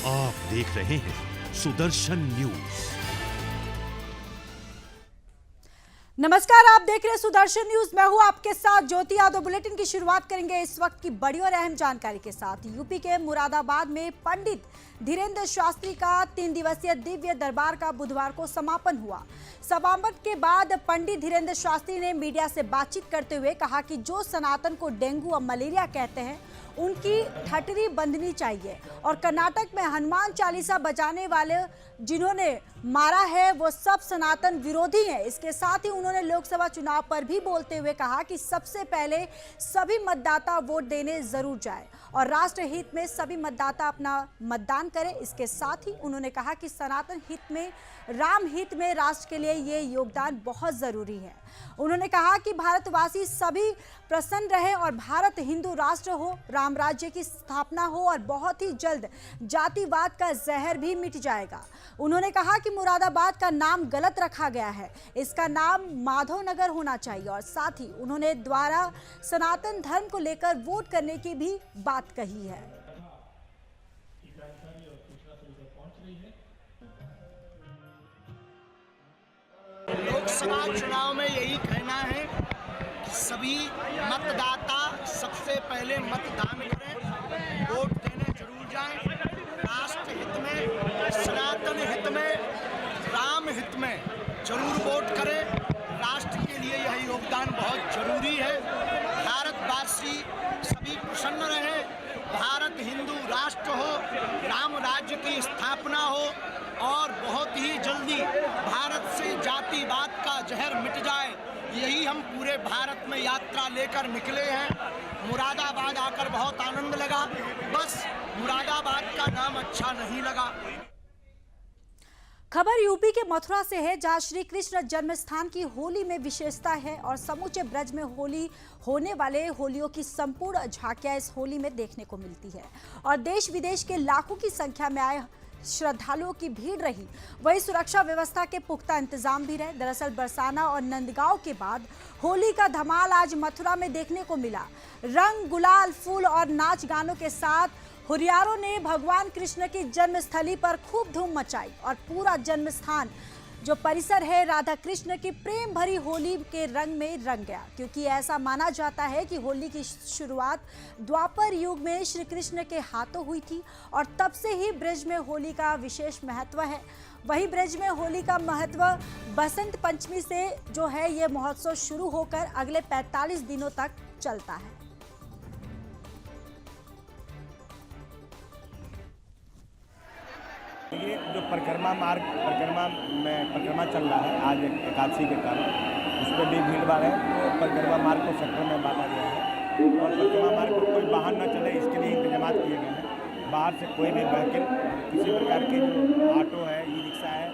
आप देख रहे हैं सुदर्शन न्यूज। नमस्कार, आप देख रहे हैं सुदर्शन न्यूज। मैं हूं आपके साथ ज्योति यादव। बुलेटिन की शुरुआत करेंगे इस वक्त की बड़ी और अहम जानकारी के साथ। यूपी के मुरादाबाद में पंडित धीरेन्द्र शास्त्री का 3 दिवसीय दिव्य दरबार का बुधवार को समापन हुआ। समापन के बाद पंडित धीरेन्द्र शास्त्री ने मीडिया से बातचीत करते हुए कहा कि जो सनातन को डेंगू और मलेरिया कहते हैं उनकी ठटरी बंधनी चाहिए और कर्नाटक में हनुमान चालीसा बजाने वाले जिन्होंने मारा है वो सब सनातन विरोधी हैं। इसके साथ ही उन्होंने लोकसभा चुनाव पर भी बोलते हुए कहा कि सबसे पहले सभी मतदाता वोट देने जरूर जाए और राष्ट्र हित में सभी मतदाता अपना मतदान करें। इसके साथ ही उन्होंने कहा कि सनातन हित में, राम हित में राष्ट्र के लिए ये योगदान बहुत जरूरी है। उन्होंने कहा कि भारतवासी सभी प्रसन्न रहे और भारत हिंदू राष्ट्र हो, राम राज्य की स्थापना हो और बहुत ही जल्द जातिवाद का जहर भी मिट जाएगा। उन्होंने कहा कि मुरादाबाद का नाम गलत रखा गया है, इसका नाम माधवनगर होना चाहिए और साथ ही उन्होंने द्वारा सनातन धर्म को लेकर वोट करने की भी बात कही है। लोकसभा चुनाव में यही कहना है कि सभी मतदाता सबसे पहले मतदान करें, वोट देने जरूर जाएं। राष्ट्र हित में, सनातन हित में, राम हित में जरूर वोट करें। राष्ट्र के लिए यह योगदान बहुत जरूरी है। भारतवासी सभी प्रसन्न रहे, भारत हिंदू राष्ट्र हो, राम राज्य की स्थापना हो और बहुत ही जल्दी भारत से जातिवाद का जहर मिट जाए, यही हम पूरे भारत में यात्रा लेकर निकले हैं। मुरादाबाद आकर बहुत आनंद लगा, बस मुरादाबाद का नाम अच्छा नहीं लगा। खबर यूपी के मथुरा से है, जहां श्री कृष्ण जन्म स्थान की होली में विशेषता है और समूचे ब्रज में होली होने वाले होलियों की संपूर्ण झांकियां इस होली में देखने को मिलती है और देश विदेश के लाखों की संख्या में आए श्रद्धालुओं की भीड़ रही। वही सुरक्षा व्यवस्था के पुख्ता इंतजाम भी रहे। दरअसल बरसाना और नंदगांव के बाद होली का धमाल आज मथुरा में देखने को मिला। रंग, गुलाल, फूल और नाच गानों के साथ हुरियारों ने भगवान कृष्ण की जन्मस्थली पर खूब धूम मचाई और पूरा जन्म स्थान जो परिसर है राधा कृष्ण की प्रेम भरी होली के रंग में रंग गया, क्योंकि ऐसा माना जाता है कि होली की शुरुआत द्वापर युग में श्री कृष्ण के हाथों हुई थी और तब से ही ब्रज में होली का विशेष महत्व है। वही ब्रज में होली का महत्व बसंत पंचमी से जो है ये महोत्सव शुरू होकर अगले 45 दिनों तक चलता है। ये जो परिक्रमा चल रहा है आज एकादशी के कारण, उस पर भी भीड़ भाड़ है। तो परिक्रमा मार्ग को सेक्टर में बांटा गया है और परिक्रमा मार्ग पर कोई वाहन न चले इसके लिए इंतजाम किए गए हैं। बाहर से कोई भी व्हीकल, किसी प्रकार के जो ऑटो है, ई रिक्शा है,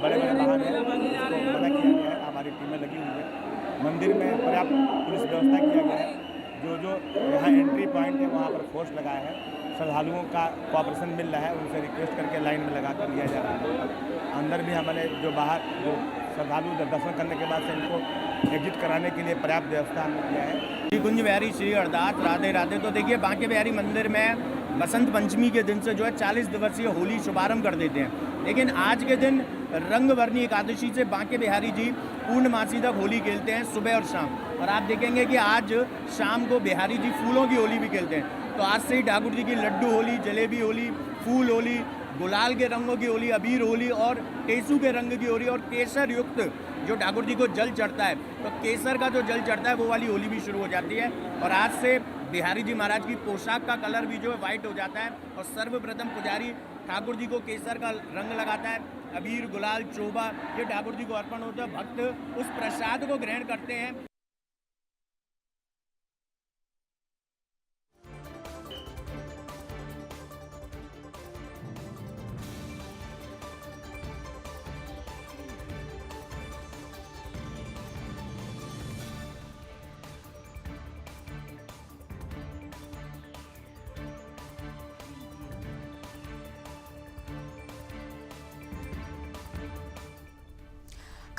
बड़े बड़े वाहन है, उसको मना किया गया है। हमारी टीमें लगी हुई है। मंदिर में पर्याप्त पुलिस व्यवस्था किया गया है। जो यहाँ एंट्री पॉइंट है वहाँ पर फोर्स लगाया है। श्रद्धालुओं का कोऑपरेशन मिल रहा है, उनसे रिक्वेस्ट करके लाइन में लगा कर लिया जा रहा है। अंदर भी हमने जो बाहर जो श्रद्धालु दर्शन करने के बाद से इनको एग्जिट कराने के लिए पर्याप्त व्यवस्था हमने किया है। श्री कुंज बिहारी श्री अरदास राधे राधे। तो देखिए, बांके बिहारी मंदिर में बसंत पंचमी के दिन से जो है 40 दिवसीय होली शुभारंभ कर देते हैं, लेकिन आज के दिन रंगवर्णी एकादशी से बांके बिहारी जी पूर्णमासी तक होली खेलते हैं, सुबह और शाम। और आप देखेंगे कि आज शाम को बिहारी जी फूलों की होली भी खेलते हैं। तो आज से ही ठाकुर जी की लड्डू होली, जलेबी होली, फूल होली, गुलाल के रंगों की होली, अबीर होली और टेसू के रंग की होली और केसर युक्त जो ठाकुर जी को जल चढ़ता है, तो केसर का जो जल चढ़ता है वो वाली होली भी शुरू हो जाती है। और आज से बिहारी जी महाराज की पोशाक का कलर भी जो है वाइट हो जाता है और सर्वप्रथम पुजारी ठाकुर जी को केसर का रंग लगाता है। अबीर, गुलाल, चोबा ये ठाकुर जी को अर्पण होता है। भक्त उस प्रसाद को ग्रहण करते हैं।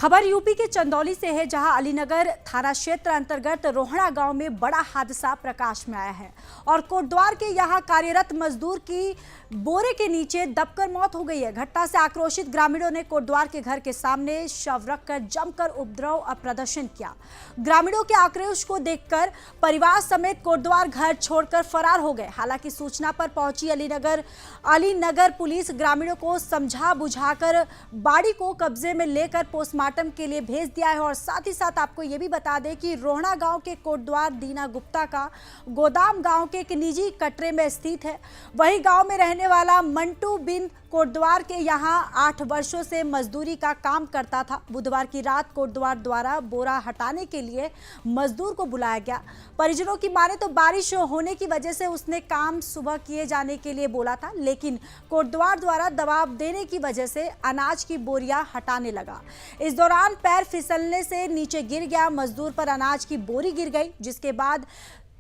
खबर यूपी के चंदौली से है, जहां अलीनगर थाना क्षेत्र अंतर्गत रोहड़ा गांव में बड़ा हादसा प्रकाश में आया है और कोटद्वार के यहां कार्यरत मजदूर की बोरे के नीचे दबकर मौत हो गई है। घटना से आक्रोशित ग्रामीणों ने कोटद्वार के घर के सामने शव रखकर जमकर उपद्रव और प्रदर्शन किया। ग्रामीणों के आक्रोश को देखकर परिवार समेत कोटद्वार घर छोड़कर फरार हो गए। हालांकि सूचना पर पहुंची अलीनगर पुलिस ग्रामीणों को समझा बुझाकर बाड़ी को कब्जे में लेकर पोस्टमार्टम के लिए भेज दिया है। और साथ ही साथ आपको ये भी बता दें कि रोहड़ा गांव के कोटद्वार दीना गुप्ता का गोदाम गांव के एक निजी कटरे में स्थित है। वही गांव में रहने वाला मंटू बिन कोटद्वार के यहां 8 वर्षों से मजदूरी का काम करता था। बुधवार की रात कोटद्वार द्वारा बोरा हटाने के लिए मजदूर को बुलाया गया। परिजनों की माने तो बारिश होने की वजह से उसने काम सुबह किए जाने के लिए बोला था, लेकिन कोटद्वार द्वारा दबाव देने की वजह से अनाज की बोरियां हटाने लगा। इस दौरान पैर फिसलने से नीचे गिर गया। मजदूर पर अनाज की बोरी गिर गई, जिसके बाद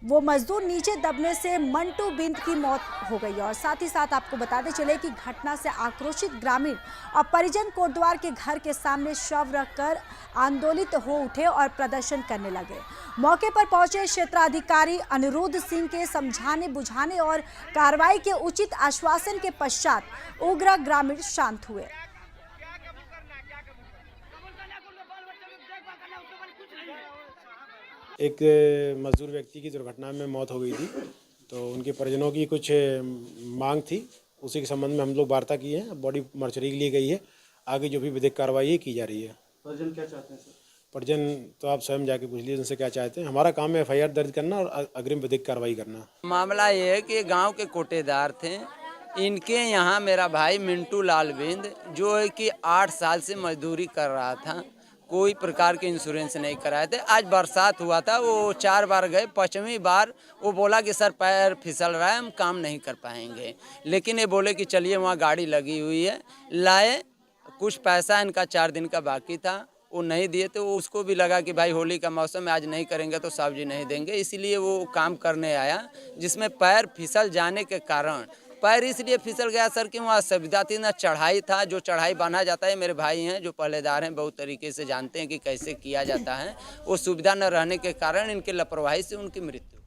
वो मजदूर नीचे दबने से मंटू बिंद की मौत हो गई। और साथ ही साथ आपको बताते चले कि घटना से आक्रोशित ग्रामीण और परिजन कोटद्वार के घर के सामने शव रखकर आंदोलित हो उठे और प्रदर्शन करने लगे। मौके पर पहुंचे क्षेत्राधिकारी अनिरुद्ध सिंह के समझाने बुझाने और कार्रवाई के उचित आश्वासन के पश्चात उग्र ग्रामीण शांत हुए। एक मजदूर व्यक्ति की दुर्घटना में मौत हो गई थी, तो उनके परिजनों की कुछ मांग थी, उसी के संबंध में हम लोग वार्ता किए हैं। बॉडी मर्चरी के लिए गई है, आगे जो भी विधिक कार्रवाई की जा रही है। परिजन क्या चाहते हैं सर? परिजन तो आप स्वयं जाके पूछ लीजिए उनसे क्या चाहते हैं। हमारा काम है FIR दर्ज करना और अग्रिम विधिक कार्रवाई करना। मामला ये है कि गांव के कोटेदार थे, इनके यहाँ मेरा भाई मिंटू लाल बिंद जो है कि 8 साल से मजदूरी कर रहा था, कोई प्रकार के इंश्योरेंस नहीं कराए थे। आज बरसात हुआ था, वो 4 बार गए, 5वीं बार वो बोला कि सर पैर फिसल रहा है, हम काम नहीं कर पाएंगे। लेकिन ये बोले कि चलिए वहाँ गाड़ी लगी हुई है, लाए। कुछ पैसा इनका 4 दिन का बाकी था, वो नहीं दिए, तो उसको भी लगा कि भाई होली का मौसम है, आज नहीं करेंगे तो सब्जी नहीं देंगे, इसीलिए वो काम करने आया, जिसमें पैर फिसल जाने के कारण पैर इसलिए फिसल गया सर कि वहाँ सुविधा थी ना, चढ़ाई था। जो चढ़ाई बांधा जाता है, मेरे भाई हैं जो पहलेदार हैं, बहुत तरीके से जानते हैं कि कैसे किया जाता है, वो सुविधा न रहने के कारण इनके लापरवाही से उनकी मृत्यु।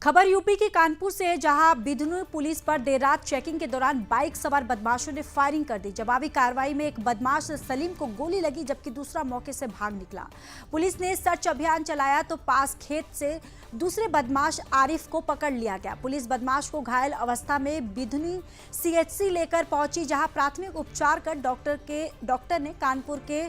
खबर यूपी के कानपुर से है, जहां बिधनूर पुलिस पर देर रात चेकिंग के दौरान बाइक सवार बदमाशों ने फायरिंग कर दी। जवाबी कार्रवाई में एक बदमाश सलीम को गोली लगी, जबकि दूसरा मौके से भाग निकला। पुलिस ने सर्च अभियान चलाया तो पास खेत से दूसरे बदमाश आरिफ को पकड़ लिया गया। पुलिस बदमाश को घायल अवस्था में बिधनी CHC लेकर पहुंची, जहां प्राथमिक उपचार कर डॉक्टर ने कानपुर के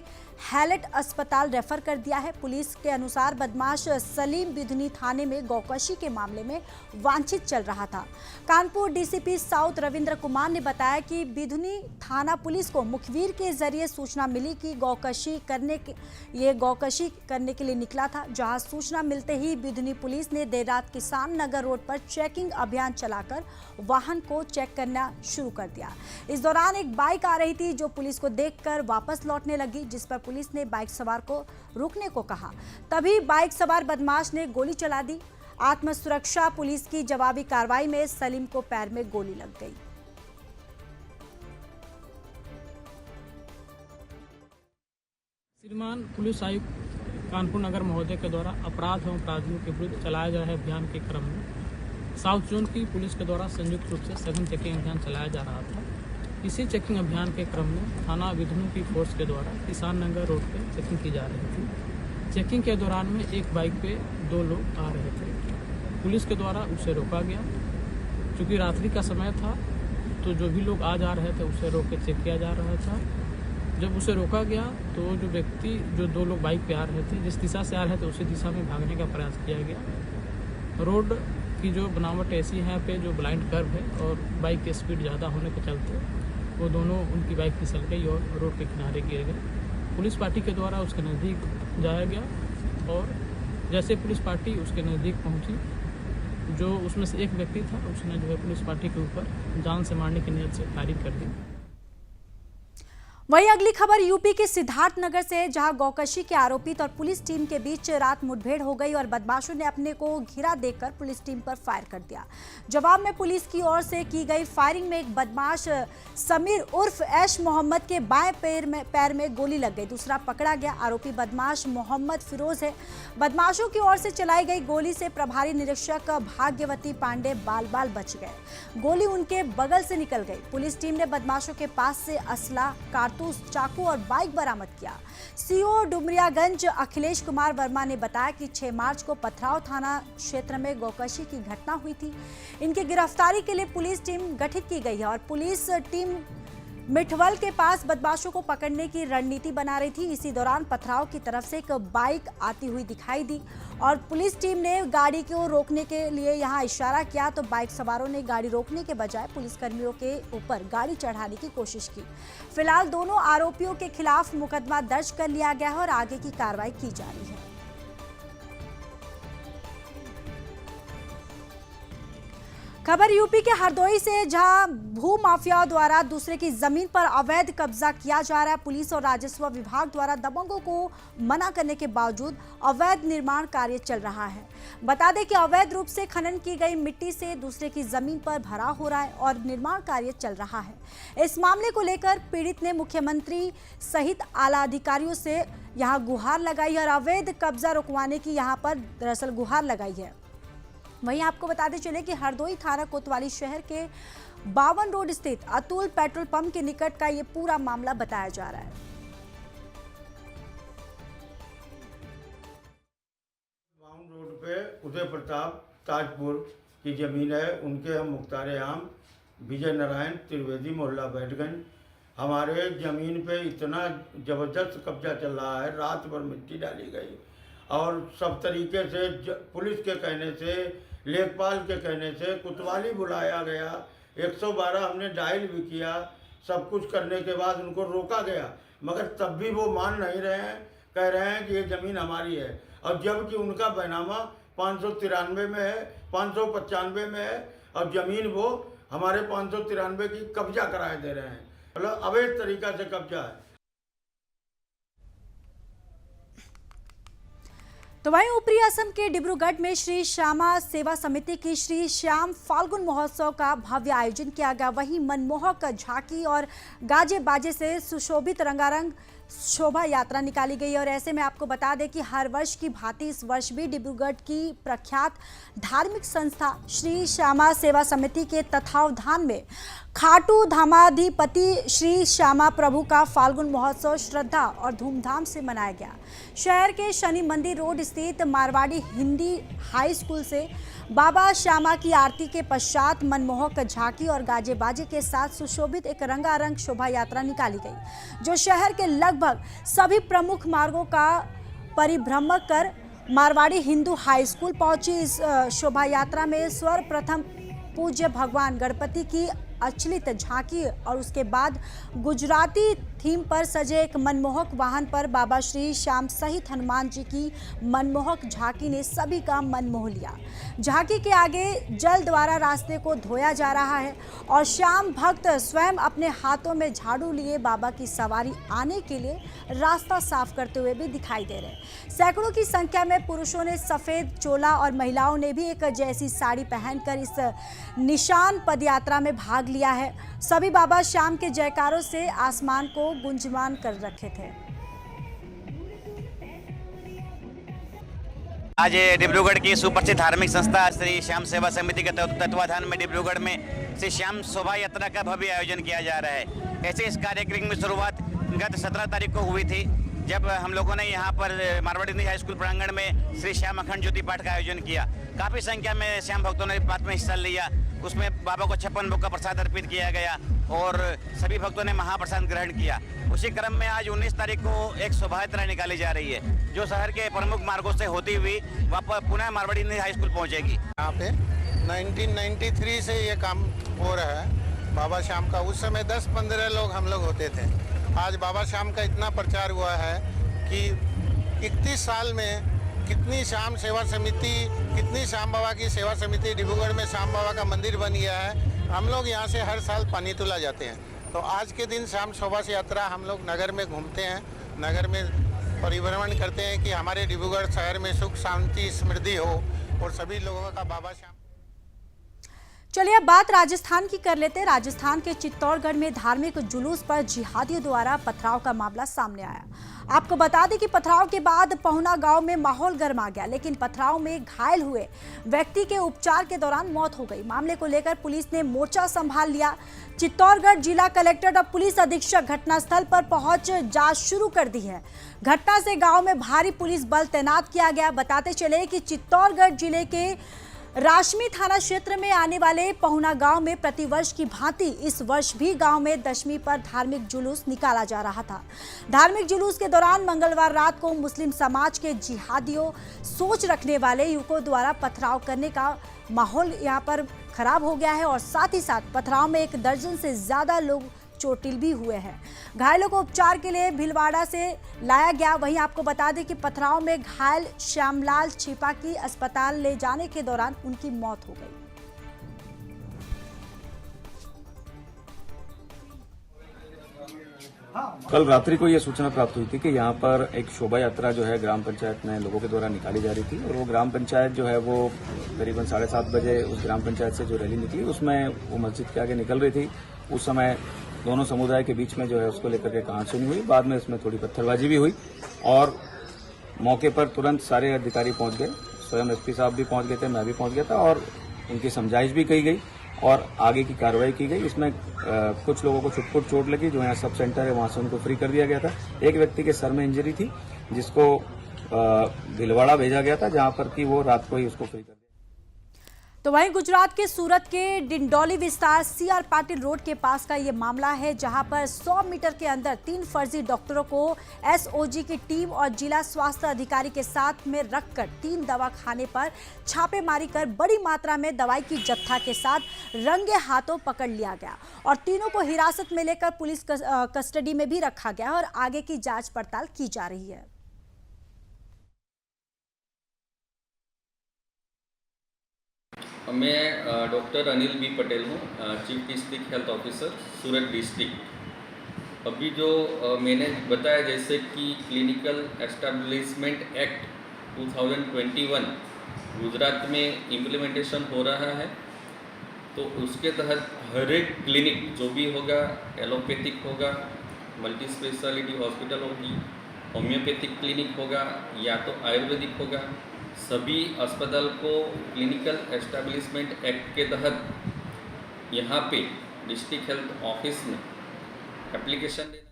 हैलेट अस्पताल रेफर कर दिया है। पुलिस के अनुसार बदमाश सलीम बिधनी थाने में गौकशी के मामले में वांछित चल रहा था। कानपुर DCP साउथ रविंद्र कुमार ने बताया कि बिधनी थाना पुलिस को मुखबिर के जरिए सूचना मिली कि गौकशी करने के लिए निकला था, जहां सूचना मिलते ही बिधनी पुलिस ने देर रात किसान नगर रोड पर चेकिंग अभियान चलाकर वाहन को चेक करना शुरू कर दिया। इस दौरान एक बाइक आ रही थी, जो पुलिस को देखकर वापस लौटने लगी, जिस पर पुलिस ने बाइक सवार को रुकने को कहा। तभी बाइक सवार बदमाश ने गोली चला दी। आत्मसुरक्षा पुलिस की जवाबी कार्रवाई में सलीम को पैर में गोली लग गई। श्रीमान पुलिस आयुक्त कानपुर नगर महोदय के द्वारा अपराध एवं अपराधियों के विरुद्ध चलाए जा रहे अभियान के क्रम में साउथ जोन की पुलिस के द्वारा संयुक्त रूप से सघन चेकिंग अभियान चलाया जा रहा था। इसी चेकिंग अभियान के क्रम में थाना बिधनू की फोर्स के द्वारा किसान नगर रोड पे चेकिंग की जा रही थी। चेकिंग के दौरान में एक बाइक पे 2 लोग आ रहे थे। पुलिस के द्वारा उसे रोका गया। चूँकि रात्रि का समय था, तो जो भी लोग आ जा रहे थे उसे रोक के चेक किया जा रहा था। जब उसे रोका गया तो जो 2 लोग बाइक पे आ रहे थे, जिस दिशा से आ रहे थे उसी दिशा में भागने का प्रयास किया गया। रोड की जो बनावट ऐसी है, यहाँ पे जो ब्लाइंड कर्व है और बाइक की स्पीड ज़्यादा होने के चलते वो दोनों उनकी बाइक फिसल गई और रोड के किनारे गिर गए। पुलिस पार्टी के द्वारा उसके नज़दीक जाया गया और जैसे पुलिस पार्टी उसके नज़दीक पहुंची, जो उसमें से एक व्यक्ति था, उसने जो है पुलिस पार्टी के ऊपर जान से मारने की नीयत से फायरिंग कर दी। वहीं अगली खबर यूपी के सिद्धार्थनगर से, जहां गौकशी के आरोपित और पुलिस टीम के बीच रात मुठभेड़ हो गई और बदमाशों ने अपने को घिरा देखकर पुलिस टीम पर फायर कर दिया। जवाब में पुलिस की ओर से की गई फायरिंग में एक बदमाश समीर उर्फ ऐश मोहम्मद के बाएं पैर में गोली लग गई। दूसरा पकड़ा गया आरोपी बदमाश मोहम्मद फिरोज है। बदमाशों की ओर से चलाई गई गोली से प्रभारी निरीक्षक भाग्यवती पांडे बाल बच गए। गोली उनके बगल से निकल गई। पुलिस टीम ने बदमाशों के पास से असला, चाकू और बाइक बरामद किया। सीओ डुमरियागंज अखिलेश कुमार वर्मा ने बताया कि 6 मार्च को पथराव थाना क्षेत्र में गौकशी की घटना हुई थी। इनकी गिरफ्तारी के लिए पुलिस टीम गठित की गई है और पुलिस टीम मिठवल के पास बदमाशों को पकड़ने की रणनीति बना रही थी। इसी दौरान पथराव की तरफ से एक बाइक आती हुई दिखाई दी और पुलिस टीम ने गाड़ी को रोकने के लिए यहां इशारा किया तो बाइक सवारों ने गाड़ी रोकने के बजाय पुलिसकर्मियों के ऊपर गाड़ी चढ़ाने की कोशिश की। फिलहाल दोनों आरोपियों के खिलाफ मुकदमा दर्ज कर लिया गया है और आगे की कार्रवाई की जा रही है। खबर यूपी के हरदोई से, जहां भू माफियाओं द्वारा दूसरे की जमीन पर अवैध कब्जा किया जा रहा है। पुलिस और राजस्व विभाग द्वारा दबंगों को मना करने के बावजूद अवैध निर्माण कार्य चल रहा है। बता दें कि अवैध रूप से खनन की गई मिट्टी से दूसरे की जमीन पर भराव हो रहा है और निर्माण कार्य चल रहा है। इस मामले को लेकर पीड़ित ने मुख्यमंत्री सहित आला अधिकारियों से यहां गुहार लगाई और अवैध कब्जा रुकवाने की यहां पर दरअसल गुहार लगाई है। वहीं आपको बताते चले कि हरदोई थाना कोतवाली शहर के 52 रोड स्थित अतुल पेट्रोल पंप के निकट का ये पूरा मामला बताया जा रहा है। रोड पे उदय प्रताप ताजपुर की जमीन है। उनके हम मुख्तार आम विजय नारायण त्रिवेदी मोहल्ला बैठगंज। हमारे ज़मीन पे इतना ज़बरदस्त कब्जा चल रहा है, रात भर मिट्टी डाली गई और सब तरीके से पुलिस के कहने से, लेखपाल के कहने से कोतवाली बुलाया गया। 112 हमने डायल भी किया। सब कुछ करने के बाद उनको रोका गया, मगर तब भी वो मान नहीं रहे हैं। कह रहे हैं कि ये ज़मीन हमारी है, और जबकि उनका बैनामा 593 में है, 595 में है, और ज़मीन वो हमारे 593 की कब्जा कराए दे रहे हैं। मतलब अवैध तरीका से कब्जा है। तो वहीं ऊपरी असम के डिब्रूगढ़ में श्री श्यामा सेवा समिति की श्री श्याम फाल्गुन महोत्सव का भव्य आयोजन किया गया। वहीं मनमोहक झांकी और गाजे बाजे से सुशोभित रंगारंग शोभा यात्रा निकाली गई और ऐसे में आपको बता दें कि हर वर्ष की भांति इस वर्ष भी डिब्रूगढ़ की प्रख्यात धार्मिक संस्था श्री श्यामा सेवा समिति के तत्वावधान में खाटू धामाधिपति श्री श्यामा प्रभु का फाल्गुन महोत्सव श्रद्धा और धूमधाम से मनाया गया। शहर के शनि मंदिर रोड स्थित मारवाड़ी हिंदी हाई स्कूल से बाबा श्यामा की आरती के पश्चात मनमोहक झांकी और गाजे बाजे के साथ सुशोभित एक रंगारंग शोभा यात्रा निकाली गई, जो शहर के लगभग सभी प्रमुख मार्गों का परिभ्रमण कर मारवाड़ी हिंदू हाई स्कूल पहुंची। इस शोभा यात्रा में सर्वप्रथम पूज्य भगवान गणपति की अचलित झांकी और उसके बाद गुजराती थीम पर सजे एक मनमोहक वाहन पर बाबा श्री श्याम सहित हनुमान जी की मनमोहक झांकी ने सभी का मन मोह लिया। झांकी के आगे जल द्वारा रास्ते को धोया जा रहा है और श्याम भक्त स्वयं अपने हाथों में झाड़ू लिए बाबा की सवारी आने के लिए रास्ता साफ करते हुए भी दिखाई दे रहे हैं। सैकड़ों की संख्या में पुरुषों ने सफेद चोला और महिलाओं ने भी एक जैसी साड़ी पहनकर इस निशान पदयात्रा में भाग लिया है। सभी बाबा श्याम के जयकारों से आसमान को गुंजमान कर रखे थे। आज डिब्रूगढ़ की सुप्रसिद्ध धार्मिक संस्था श्री श्याम सेवा समिति के तत्वाधान में डिब्रूगढ़ में श्री श्याम शोभा यात्रा का भव्य आयोजन किया जा रहा है। ऐसे इस कार्यक्रम की शुरुआत गत 17 तारीख को हुई थी, जब हम लोगों ने यहाँ पर मारवाड़ी हिंदी हाई स्कूल प्रांगण में श्री श्याम अखंड ज्योति पाठ का आयोजन किया। काफ़ी संख्या में श्याम भक्तों ने पाठ में हिस्सा लिया। उसमें बाबा को 56 भोग का प्रसाद अर्पित किया गया और सभी भक्तों ने महाप्रसाद ग्रहण किया। उसी क्रम में आज 19 तारीख को एक शोभा यात्रा निकाली जा रही है, जो शहर के प्रमुख मार्गों से होती हुई वापस पुनः मारवाड़ी हिंदी हाई स्कूल पहुँचेगी। यहाँ पे 1993 से ये काम हो रहा है बाबा श्याम का। उस समय 10-15 लोग हम लोग होते थे। आज बाबा श्याम का इतना प्रचार हुआ है कि 31 साल में कितनी श्याम सेवा समिति, कितनी श्याम बाबा की सेवा समिति डिब्रूगढ़ में श्याम बाबा का मंदिर बन गया है। हम लोग यहाँ से हर साल पानी तुला जाते हैं। तो आज के दिन श्याम शोभा यात्रा हम लोग नगर में घूमते हैं, नगर में परिभ्रमण करते हैं कि हमारे डिब्रूगढ़ शहर में सुख शांति समृद्धि हो और सभी लोगों का बाबा श्याम। चलिए अब बात राजस्थान की कर लेते हैं। राजस्थान के चित्तौड़गढ़ में धार्मिक जुलूस पर जिहादियों द्वारा पथराव का मामला सामने आया। आपको बता दें कि पथराव के बाद पहुना गांव में माहौल गर्मा गया, लेकिन पथराव में घायल हुए व्यक्ति के उपचार के दौरान मौत हो गई। मामले को लेकर पुलिस ने मोर्चा संभाल लिया। चित्तौड़गढ़ जिला कलेक्टर और पुलिस अधीक्षक घटनास्थल पर पहुंच जांच शुरू कर दी है। घटना से गांव में भारी पुलिस बल तैनात किया गया। बताते चले कि चित्तौड़गढ़ जिले के राशमी थाना क्षेत्र में आने वाले पहुना गांव में प्रतिवर्ष की भांति इस वर्ष भी गांव में दशमी पर धार्मिक जुलूस निकाला जा रहा था। धार्मिक जुलूस के दौरान मंगलवार रात को मुस्लिम समाज के जिहादियों सोच रखने वाले युवकों द्वारा पथराव करने का माहौल यहां पर खराब हो गया है और साथ ही साथ पथराव में 1 दर्जन से ज्यादा लोग चोटिल भी हुए हैं। घायलों को उपचार के लिए भीलवाड़ा से लाया गया। वहीं आपको बता दें कि पथराव में घायल श्यामलाल छिपा की अस्पताल ले जाने के दौरान उनकी मौत हो गई। कल रात्रि को यह सूचना प्राप्त हुई थी कि यहाँ पर एक शोभा यात्रा जो है ग्राम पंचायत में लोगों के द्वारा निकाली जा रही थी और वो ग्राम पंचायत जो है वो करीबन 7:30 बजे उस ग्राम पंचायत से जो रैली निकली उसमें वो मस्जिद के आगे निकल रही थी। उस समय दोनों समुदाय के बीच में जो है उसको लेकर के कहासुनी हुई। बाद में उसमें थोड़ी पत्थरबाजी भी हुई और मौके पर तुरंत सारे अधिकारी पहुंच गए। स्वयं एसपी साहब भी पहुंच गए थे, मैं भी पहुंच गया था और उनकी समझाइश भी की गई और आगे की कार्रवाई की गई। इसमें कुछ लोगों को छुटपुट चोट लगी, जो यहाँ सब सेंटर है वहां से उनको फ्री कर दिया गया था। एक व्यक्ति के सर में इंजरी थी जिसको भीलवाड़ा भेजा गया था, जहां पर कि वो रात को ही उसको फ्री कर दिया। तो वहीं गुजरात के सूरत के डिंडोली विस्तार CR पाटिल रोड के पास का ये मामला है, जहां पर 100 मीटर के अंदर 3 फर्जी डॉक्टरों को SOG की टीम और जिला स्वास्थ्य अधिकारी के साथ में रखकर 3 दवाखाने पर छापेमारी कर बड़ी मात्रा में दवाई की जत्था के साथ रंगे हाथों पकड़ लिया गया और तीनों को हिरासत में लेकर पुलिस कस्टडी में भी रखा गया और आगे की जांच पड़ताल की जा रही है। मैं डॉक्टर अनिल बी पटेल हूँ, चीफ डिस्ट्रिक्ट हेल्थ ऑफिसर सूरत डिस्ट्रिक्ट। अभी जो मैंने बताया जैसे कि क्लिनिकल एस्टेब्लिशमेंट एक्ट 2021 गुजरात में इम्प्लीमेंटेशन हो रहा है, तो उसके तहत हर एक क्लिनिक जो भी होगा, एलोपैथिक होगा, मल्टी स्पेशलिटी हॉस्पिटल होगी, होम्योपैथिक क्लिनिक होगा या तो आयुर्वेदिक होगा, सभी अस्पताल को क्लिनिकल एस्टेब्लिशमेंट एक्ट के तहत यहाँ पे डिस्ट्रिक्ट हेल्थ ऑफिस में एप्लीकेशन देना।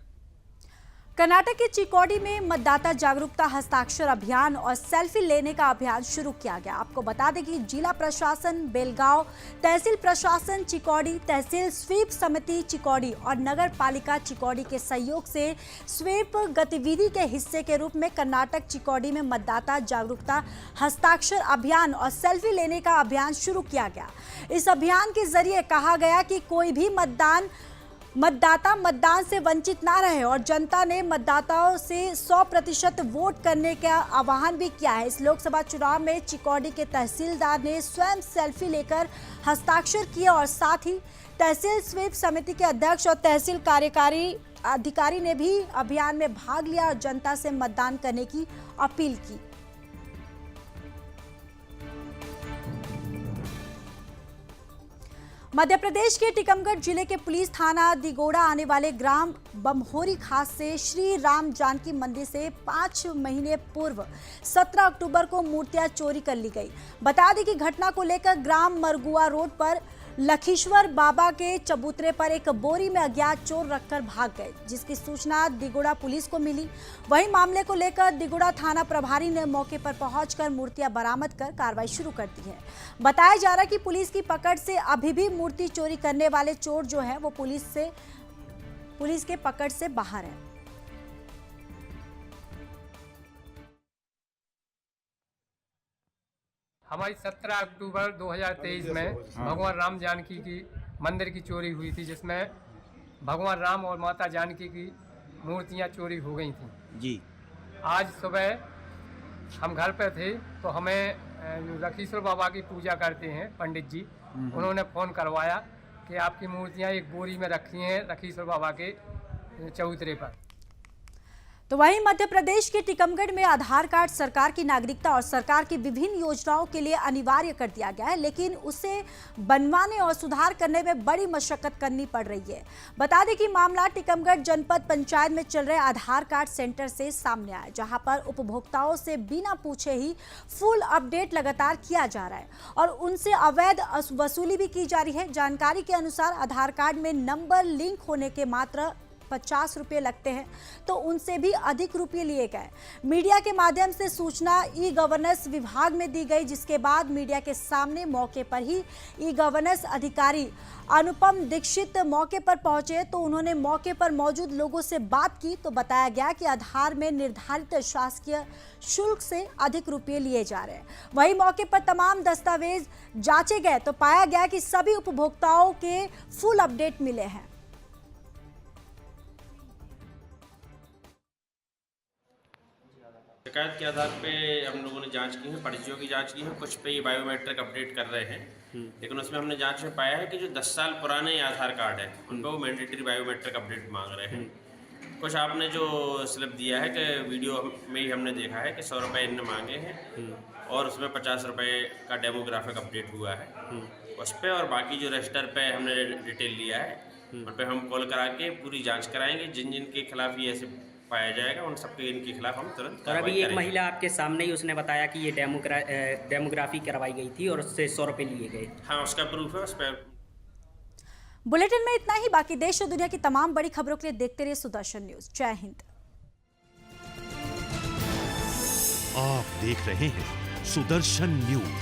कर्नाटक के चिकोडी में मतदाता जागरूकता हस्ताक्षर अभियान और सेल्फी लेने का अभियान शुरू किया गया। आपको बता दें कि जिला प्रशासन बेलगांव, तहसील प्रशासन चिकोडी, तहसील स्वीप समिति चिकोडी और नगर पालिका चिकोडी के सहयोग से स्वीप गतिविधि के हिस्से के रूप में कर्नाटक चिकोडी में मतदाता जागरूकता हस्ताक्षर अभियान और सेल्फी लेने का अभियान शुरू किया गया। इस अभियान के जरिए कहा गया कि कोई भी मतदाता मतदान से वंचित ना रहे और जनता ने मतदाताओं से 100% वोट करने का आह्वान भी किया है। इस लोकसभा चुनाव में चिकोडी के तहसीलदार ने स्वयं सेल्फी लेकर हस्ताक्षर किए और साथ ही तहसील स्वीप समिति के अध्यक्ष और तहसील कार्यकारी अधिकारी ने भी अभियान में भाग लिया और जनता से मतदान करने की अपील की। मध्य प्रदेश के टीकमगढ़ जिले के पुलिस थाना दिगोड़ा आने वाले ग्राम बमहोरी खास से श्री राम जानकी मंदिर से 5 महीने पूर्व 17 अक्टूबर को मूर्तियां चोरी कर ली गई। बता दें कि घटना को लेकर ग्राम मरगुआ रोड पर लखीश्वर बाबा के चबूतरे पर एक बोरी में अज्ञात चोर रखकर भाग गए, जिसकी सूचना दिगोड़ा पुलिस को मिली। वहीं मामले को लेकर दिगोड़ा थाना प्रभारी ने मौके पर पहुंचकर मूर्तियां बरामद कर कार्रवाई शुरू कर दी है। बताया जा रहा है कि पुलिस की पकड़ से अभी भी मूर्ति चोरी करने वाले चोर जो है वो पुलिस के पकड़ से बाहर है। हमारी 17 अक्टूबर 2023 में भगवान राम जानकी की मंदिर की चोरी हुई थी, जिसमें भगवान राम और माता जानकी की मूर्तियां चोरी हो गई थी जी। आज सुबह हम घर पर थे तो हमें लखीश्वर बाबा की पूजा करते हैं पंडित जी, उन्होंने फ़ोन करवाया कि आपकी मूर्तियाँ एक बोरी में रखी हैं लखीसर बाबा के चबूतरे पर। तो वहीं मध्य प्रदेश के टीकमगढ़ में आधार कार्ड सरकार की नागरिकता और सरकार की विभिन्न योजनाओं के लिए अनिवार्य कर दिया गया है, लेकिन उसे बनवाने और सुधार करने में बड़ी मशक्कत करनी पड़ रही है। बता दें कि मामला टीकमगढ़ जनपद पंचायत में चल रहे आधार कार्ड सेंटर से सामने आया, जहां पर उपभोक्ताओं से बिना पूछे ही फुल अपडेट लगातार किया जा रहा है और उनसे अवैध वसूली भी की जा रही है। जानकारी के अनुसार आधार कार्ड में नंबर लिंक होने के मात्र 50 रुपये लगते हैं, तो उनसे भी अधिक रुपये लिए गए। मीडिया के माध्यम से सूचना ई गवर्नेंस विभाग में दी गई, जिसके बाद मीडिया के सामने मौके पर ही ई गवर्नेंस अधिकारी अनुपम दीक्षित मौके पर पहुंचे तो उन्होंने मौके पर मौजूद लोगों से बात की तो बताया गया कि आधार में निर्धारित शासकीय शुल्क से अधिक रुपये लिए जा रहे हैं। वहीं मौके पर तमाम दस्तावेज जांचे गए तो पाया गया कि सभी उपभोक्ताओं के फुल अपडेट मिले हैं। शिकायत के आधार पे हम लोगों ने जांच की है, पर्चियों की जांच की है, कुछ पे ये बायोमेट्रिक अपडेट कर रहे हैं, लेकिन उसमें हमने जांच में पाया है कि जो 10 साल पुराने आधार कार्ड है उन पर वो मैंडेटरी बायोमेट्रिक अपडेट मांग रहे हैं। कुछ आपने जो स्लिप दिया है कि वीडियो में ही हमने देखा है कि 100 रुपये इनने मांगे हैं और उसमें 50 रुपये का डेमोग्राफिक अपडेट हुआ है उस पर, और बाकी जो रजिस्टर पे हमने डिटेल लिया है उन पर हम कॉल करा के पूरी जाँच कराएँगे। जिन जिन के खिलाफ ये ऐसे पाया जाएगा उन सबके इनके खिलाफ हम तुरंत और अभी एक महिला आपके सामने ही उसने बताया कि ये डेमोग्राफी करवाई गई थी और उससे 100 रुपये लिए गए। हाँ, उसका प्रूफ है उस पर। बुलेटिन में इतना ही। बाकी देश और दुनिया की तमाम बड़ी खबरों के लिए देखते रहिए सुदर्शन न्यूज। जय हिंद। आप देख रहे हैं सुदर्शन न्यूज।